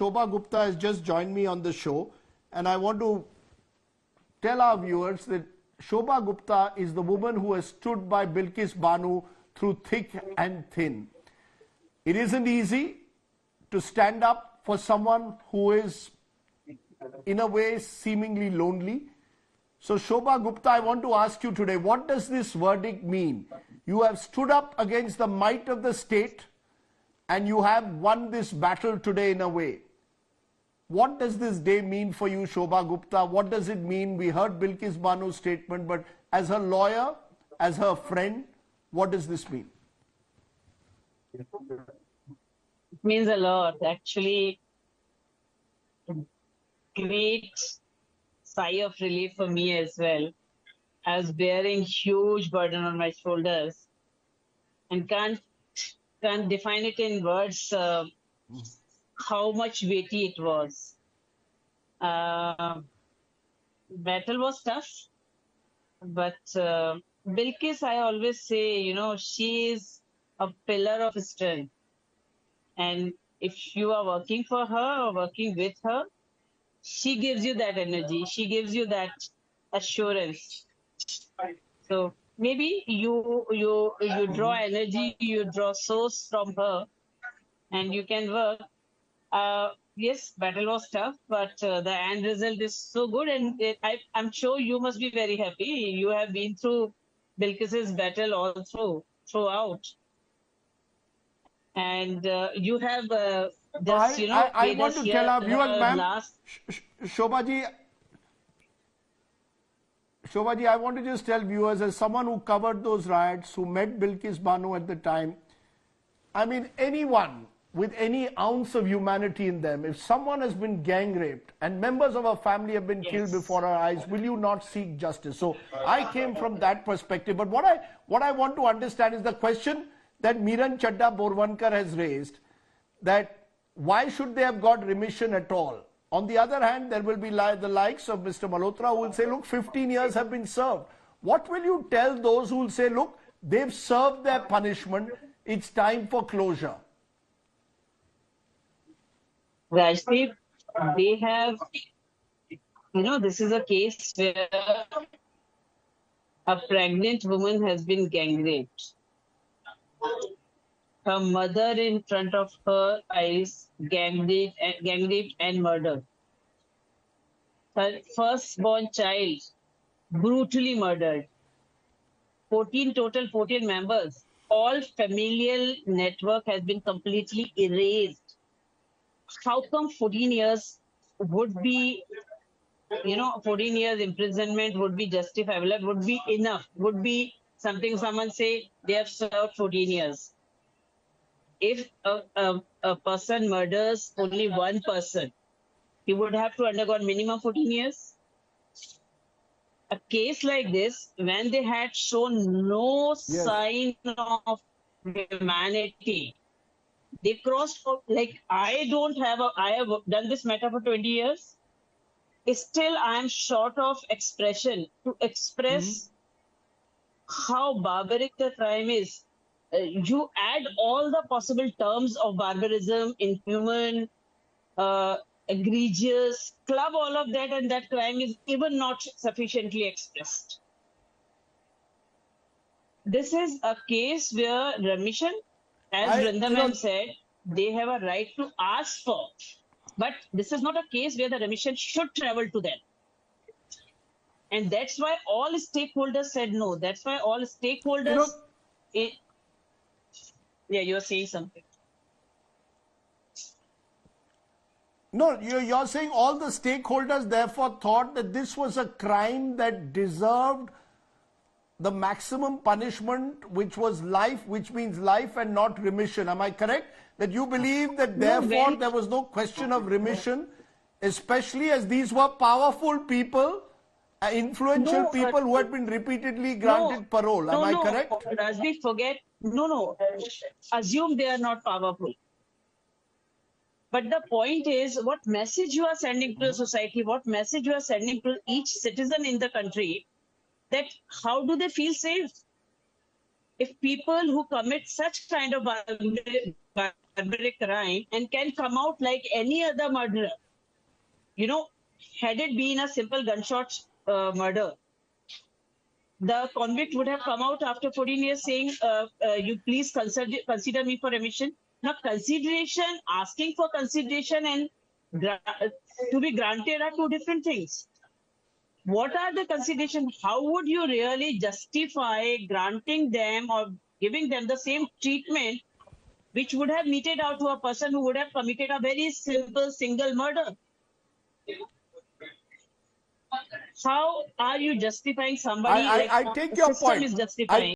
Shobha Gupta has just joined me on the show, and I want to tell our viewers that Shobha Gupta is the woman who has stood by Bilkis Banu through thick and thin. It isn't easy to stand up for someone who is, in a way, seemingly lonely. So Shobha Gupta, I want to ask you today, what does this verdict mean? You have stood up against the might of the state and you have won this battle today in a way. What does this day mean for you, Shobha Gupta? What does it mean? We heard Bilkis Banu's statement, but as her lawyer, as her friend, what does this mean? It means a lot. Actually, great sigh of relief for me as well. I was bearing huge burden on my shoulders and can't define it in words how much weighty it was. Battle was tough, but Bilkis, I always say, she is a pillar of strength. And if you are working for her or working with her, she gives you that energy. She gives you that assurance. So maybe you draw energy, you draw source from her, and you can work. Yes, battle was tough, but the end result is so good, and I'm sure you must be very happy. You have been through Bilkis's battle all throughout, and you have just I want to tell our viewers, ma'am, Shobhaji, I want to just tell viewers, as someone who covered those riots, who met Bilkis Banu at the time, I mean, anyone with any ounce of humanity in them, if someone has been gang raped and members of our family have been killed before our eyes, will you not seek justice? So I came from that perspective. But what I want to understand is the question that Miran Chadda Borwankar has raised, that why should they have got remission at all? On the other hand, there will be the likes of Mr. Malhotra who will say, look, 15 years have been served. What will you tell those who will say, look, they've served their punishment, it's time for closure? Rajdeep, they have, this is a case where a pregnant woman has been gang raped. Her mother in front of her eyes gang raped and murdered. Her firstborn child brutally murdered. 14 members. All familial network has been completely erased. How come 14 years would be, 14 years imprisonment would be justifiable, would be enough, would be something someone say they have served 14 years. If a person murders only one person, he would have to undergo minimum 14 years. A case like this, when they had shown no sign of humanity, they crossed, like I have done this matter for 20 years. Still, I am short of expression to express how barbaric the crime is. You add all the possible terms of barbarism, inhuman, egregious, club all of that, and that crime is even not sufficiently expressed. This is a case where remission, as Vrindaman said, they have a right to ask for. But this is not a case where the remission should travel to them. And that's why all stakeholders said no. That's why all stakeholders... Yeah, you're saying something. No, you're saying all the stakeholders therefore thought that this was a crime that deserved the maximum punishment, which was life, which means life and not remission. Am I correct? That you believe that therefore there was no question of remission, especially as these were powerful people, influential people who had been repeatedly granted parole. Am I correct? Rajdeep, forget. No. Assume they are not powerful. But the point is, what message you are sending to the society, what message you are sending to each citizen in the country, that how do they feel safe? If people who commit such kind of barbaric crime and can come out like any other murderer. You know, had it been a simple gunshot murder, the convict would have come out after 14 years saying, you please consider me for remission. Now, consideration, asking for consideration and to be granted are two different things. What are the considerations? How would you really justify granting them or giving them the same treatment which would have meted out to a person who would have committed a very simple single murder? How are you justifying somebody I like take the your system point. is justifying?